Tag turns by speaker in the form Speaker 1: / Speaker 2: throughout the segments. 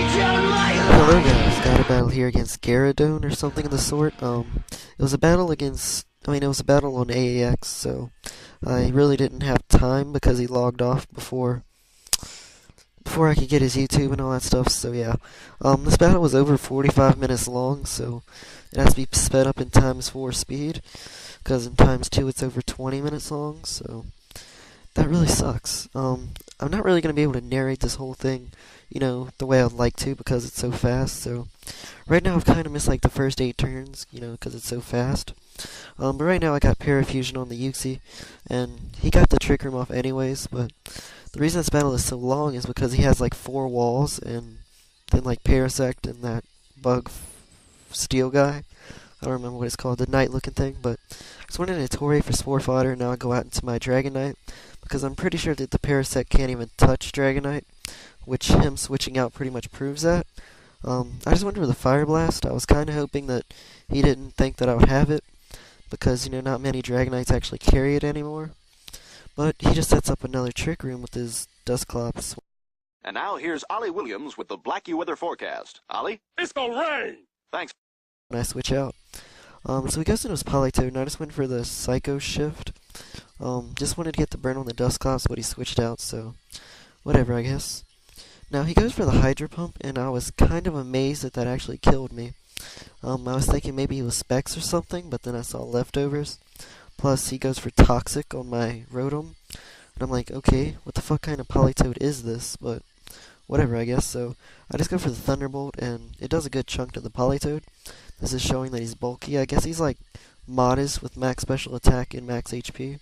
Speaker 1: Hello guys, got a battle here against Gyradone or something of the sort. It was a battle against, it was a battle on AAX, so I really didn't have time because he logged off before I could get his YouTube and all that stuff, so yeah. This battle was over 45 minutes long, so it has to be sped up in ×4 speed, because in ×2 it's over 20 minutes long, so that really sucks. I'm not really going to be able to narrate this whole thing, the way I'd like to because it's so fast. So right now I've kind of missed like the first 8 turns, because it's so fast. But right now I got Parafusion on the Yuxi, and he got the Trick Room off anyways, but the reason this battle is so long is because he has like 4 walls, and then like Parasect and that bug steel guy. I don't remember what it's called, the knight looking thing, but I just wanted a Torre for Spore Fodder, and now I go out into my Dragon Knight, because I'm pretty sure that the Parasect can't even touch Dragon Knight, which him switching out pretty much proves that. I just went for the Fire Blast. I was kind of hoping that he didn't think that I would have it, because, not many Dragon Knights actually carry it anymore. But he just sets up another Trick Room with his Dustclops.
Speaker 2: And now here's Ollie Williams with the Blackie weather forecast. Ollie?
Speaker 3: It's gonna rain!
Speaker 2: Thanks.
Speaker 1: When I switch out. So he goes into his Politoed, and I just went for the Psycho Shift. Just wanted to get the burn on the Dustclops, but he switched out, so whatever, I guess. Now he goes for the Hydro Pump, and I was kind of amazed that that actually killed me. I was thinking maybe he was Specs or something, but then I saw Leftovers. Plus, he goes for Toxic on my Rotom, and I'm like, okay, what the fuck kind of Politoed is this? But whatever, I guess. So I just go for the Thunderbolt, and it does a good chunk to the Politoed. This is showing that he's bulky. I guess he's like Modest with max special attack and max HP.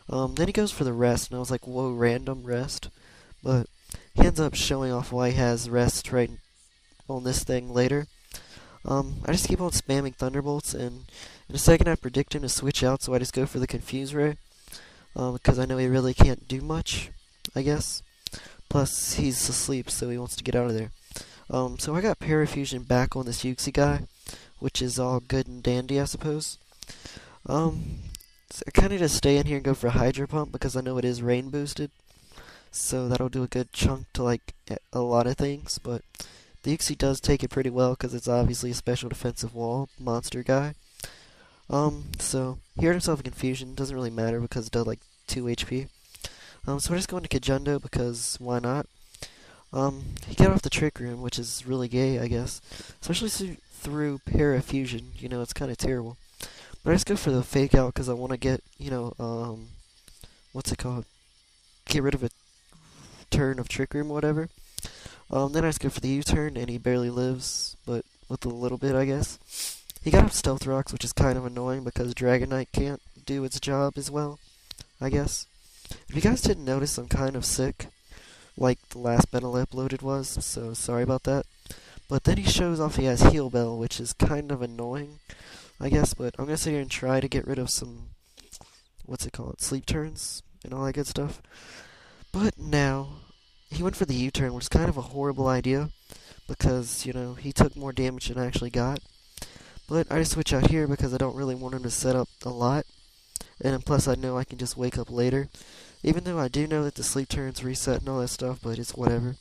Speaker 1: Then he goes for the Rest, and I was like, whoa, random Rest. But he ends up showing off why he has Rest right on this thing later. I just keep on spamming Thunderbolts, and in a second I predict him to switch out, so I just go for the Confuse Ray. Because I know he really can't do much, I guess. Plus, he's asleep, so he wants to get out of there. So I got Parafusion back on this Yuxi guy, which is all good and dandy, I suppose. So I kind of just stay in here and go for a Hydro Pump because I know it is rain boosted. So that'll do a good chunk to like a lot of things, but the Yuxi does take it pretty well because it's obviously a special defensive wall monster guy. So he hurt himself in Confusion, doesn't really matter because it does like 2 HP. So I just go into Kajundo because why not? He got off the Trick Room, which is really gay, I guess. Especially through Parafusion, it's kind of terrible. But I just go for the Fake Out because I want to get, what's it called? Get rid of a turn of Trick Room or whatever. Then I just go for the U-turn, and he barely lives, but with a little bit, I guess. He got off Stealth Rocks, which is kind of annoying because Dragon Knight can't do its job as well, I guess. If you guys didn't notice, I'm kind of sick, like the last battle I uploaded was, so sorry about that. But then he shows off he has Heal Bell, which is kind of annoying, I guess, but I'm going to sit here and try to get rid of some, sleep turns and all that good stuff. But now, he went for the U-turn, which is kind of a horrible idea, because, he took more damage than I actually got. But I just switch out here because I don't really want him to set up a lot, and plus I know I can just wake up later. Even though I do know that the sleep turns reset and all that stuff, but it's whatever.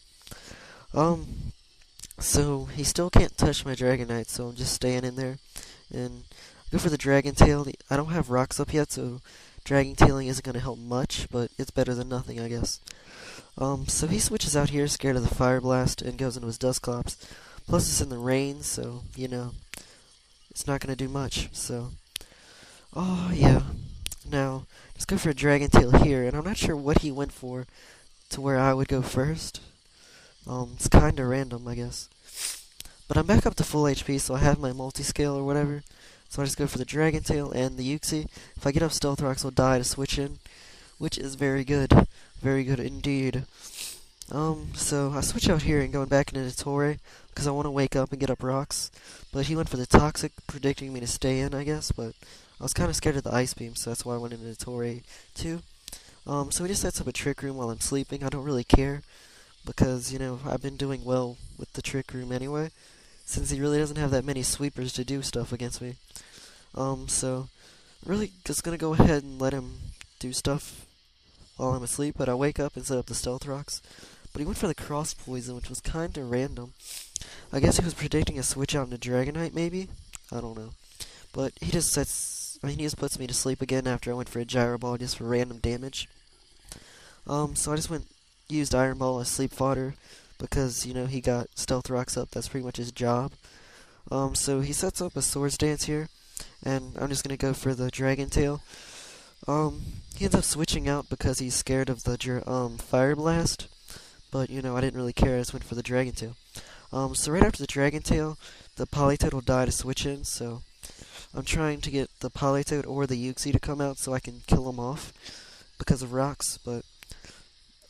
Speaker 1: So he still can't touch my Dragon Knight, so I'm just staying in there. And go for the Dragon Tail. I don't have rocks up yet, so Dragon Tailing isn't going to help much, but it's better than nothing, I guess. So he switches out here, scared of the Fire Blast, and goes into his Dustclops. Plus it's in the rain, so, it's not going to do much, so. Oh, yeah. Now, let's go for a Dragon Tail here, and I'm not sure what he went for to where I would go first. It's kind of random, I guess. But I'm back up to full HP, so I have my multi-scale or whatever. So I just go for the Dragon Tail and the Yuxi. If I get off Stealth Rocks, I'll die to switch in, which is very good. Very good indeed. So I switch out here and going back into Torre because I want to wake up and get up rocks. But he went for the Toxic, predicting me to stay in, I guess. But I was kind of scared of the Ice Beam, so that's why I went into Torre too. So he just sets up a Trick Room while I'm sleeping. I don't really care because, I've been doing well with the Trick Room anyway, since he really doesn't have that many sweepers to do stuff against me. So really just gonna go ahead and let him do stuff while I'm asleep, but I wake up and set up the Stealth Rocks. but he went for the cross poison, which was kinda random. I guess he was predicting a switch out into Dragonite, maybe? I don't know. But he just he just puts me to sleep again after I went for a Gyro Ball just for random damage. So I just used Iron Ball as sleep fodder because, he got Stealth Rocks up. That's pretty much his job. So he sets up a Swords Dance here, and I'm just gonna go for the Dragon Tail. He ends up switching out because he's scared of the Fire Blast, but I didn't really care. I just went for the Dragon Tail. So right after the Dragon Tail, the Politoed will die to switch in. So I'm trying to get the Politoed or the Uxie to come out so I can kill them off because of rocks. But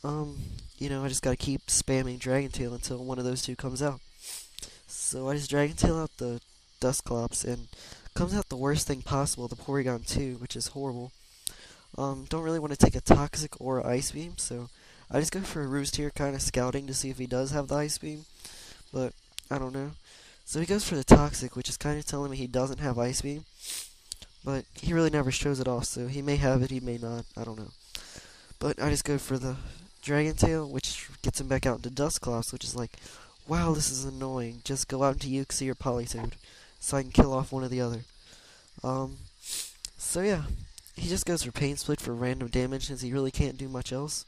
Speaker 1: I just gotta keep spamming Dragon Tail until one of those two comes out. So I just Dragon Tail out the Dusclops, and comes out the worst thing possible, the Porygon 2, which is horrible. Don't really want to take a Toxic or a Ice Beam, so I just go for a Roost here, kind of scouting to see if he does have the Ice Beam, but I don't know. So he goes for the Toxic, which is kind of telling me he doesn't have Ice Beam, but he really never shows it off, so he may have it, he may not, I don't know. But I just go for the Dragon Tail, which gets him back out into Dusclops, which is like, wow, this is annoying. Just go out into Uxie or Politoed, so I can kill off one or the other. So yeah, he just goes for Pain Split for random damage since he really can't do much else.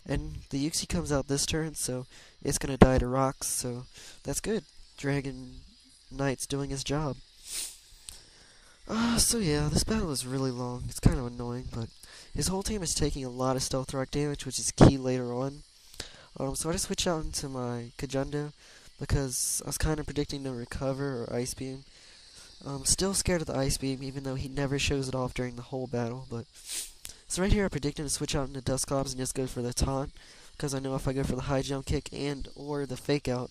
Speaker 1: And the Uxie comes out this turn, so it's gonna die to rocks, so that's good. Dragon Knight's doing his job. So yeah, this battle is really long. It's kind of annoying, but his whole team is taking a lot of Stealth Rock damage, which is key later on. So I just switch out into my Kajundo because I was kind of predicting to recover or Ice Beam. Still scared of the Ice Beam, even though he never shows it off during the whole battle. But so right here, I predict him to switch out into Dusclops and just go for the taunt, because I know if I go for the high jump kick and or the fake out,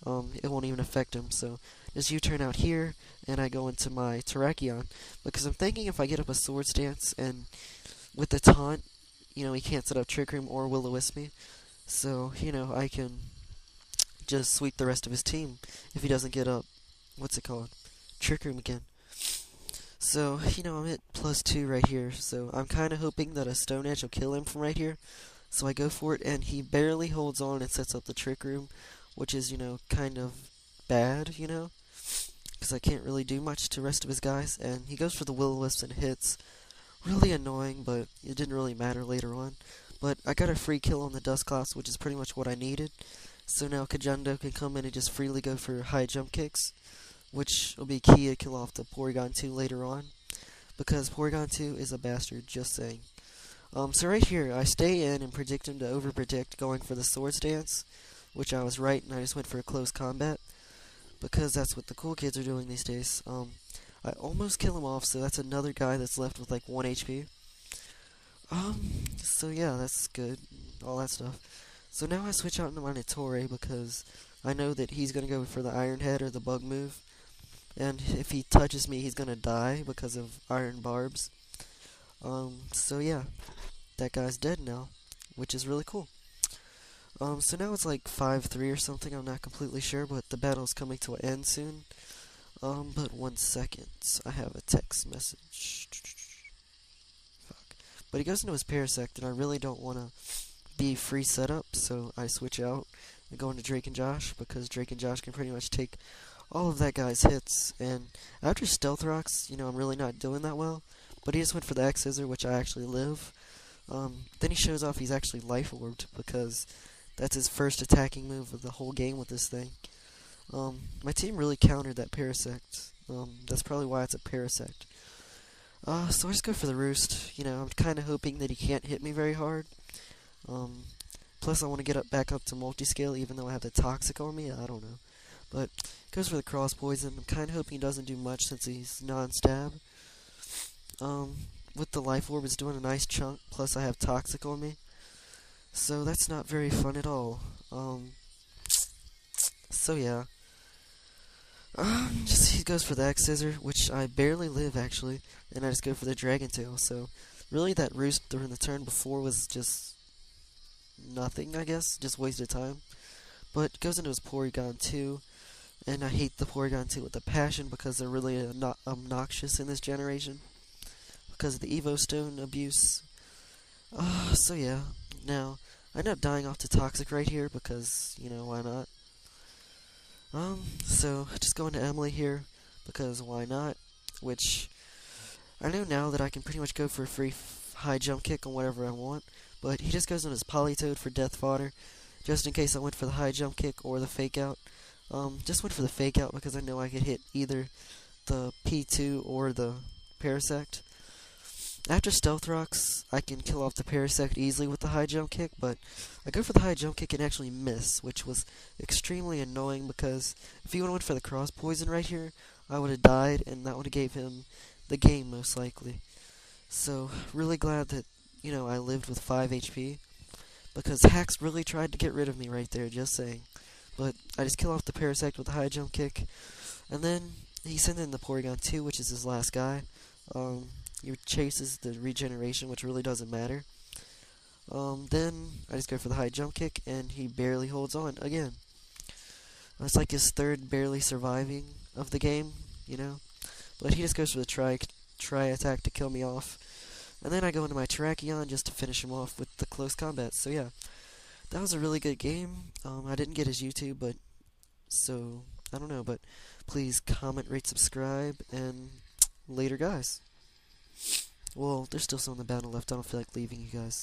Speaker 1: it won't even affect him. So just U-turn out here, and I go into my Terrakion, because I'm thinking if I get up a Swords Dance and with the taunt, he can't set up Trick Room or Will-O-Wisp me. So, I can just sweep the rest of his team if he doesn't get up, Trick Room again. So, I'm at +2 right here, so I'm kind of hoping that a Stone Edge will kill him from right here. So I go for it, and he barely holds on and sets up the Trick Room, which is, kind of bad, because I can't really do much to the rest of his guys. And he goes for the Will-O-Wisp and hits. Really annoying, but it didn't really matter later on. But I got a free kill on the Dusclops, which is pretty much what I needed. So now Kajundo can come in and just freely go for high jump kicks, which will be key to kill off the Porygon 2 later on, because Porygon 2 is a bastard, just saying. So right here, I stay in and predict him to over-predict going for the Swords Dance, which I was right, and I just went for a close combat, because that's what the cool kids are doing these days. I almost kill him off, so that's another guy that's left with like 1 HP. So yeah, that's good, all that stuff. So now I switch out into my Nitori because I know that he's gonna go for the Iron Head or the Bug move, and if he touches me, he's gonna die because of Iron Barbs. So yeah, that guy's dead now, which is really cool. So now it's like 5-3 or something, I'm not completely sure, but the battle's coming to an end soon. But 1 second, I have a text message. But he goes into his Parasect, and I really don't want to be free setup, so I switch out and go into Drake and Josh, because Drake and Josh can pretty much take all of that guy's hits. And after Stealth Rocks, I'm really not doing that well, but he just went for the X-Scissor, which I actually live. Then he shows off he's actually Life Orbed, because that's his first attacking move of the whole game with this thing. My team really countered that Parasect. That's probably why it's a Parasect. So I just go for the Roost. I'm kind of hoping that he can't hit me very hard. Plus, I want to get back up to multi-scale, even though I have the Toxic on me. I don't know. But goes for the Cross Poison. I'm kind of hoping he doesn't do much since he's non-stab. With the Life Orb, it's doing a nice chunk. Plus, I have Toxic on me. So that's not very fun at all. So yeah. He goes for the X-Scissor, which I barely live, actually, and I just go for the Dragon Tail, so really that Roost during the turn before was just nothing, I guess, just wasted time. But goes into his Porygon 2, and I hate the Porygon 2 with a passion because they're really obnoxious in this generation because of the Evo Stone abuse. So yeah, now I end up dying off to Toxic right here because, why not? So just going to Emily here because why not? Which I know now that I can pretty much go for a free high jump kick on whatever I want, but he just goes on his Polytoad for death fodder, just in case I went for the high jump kick or the fake out. Just went for the fake out because I know I could hit either the P2 or the Parasect. After Stealth Rocks, I can kill off the Parasect easily with the high jump kick, but I go for the high jump kick and actually miss, which was extremely annoying because if he would have went for the cross poison right here, I would have died, and that would have gave him the game most likely. So, really glad that, I lived with 5 HP, because Hax really tried to get rid of me right there, just saying. But I just kill off the Parasect with the high jump kick, and then he sent in the Porygon 2, which is his last guy. Your chase is the regeneration, which really doesn't matter. Then I just go for the high jump kick, and he barely holds on again. It's like his third barely surviving of the game, But he just goes for the try attack to kill me off. And then I go into my Terrakion just to finish him off with the close combat. So yeah, that was a really good game. I didn't get his YouTube, but so I don't know. But please comment, rate, subscribe, and later, guys. Well, there's still some in the battle left. I don't feel like leaving you guys.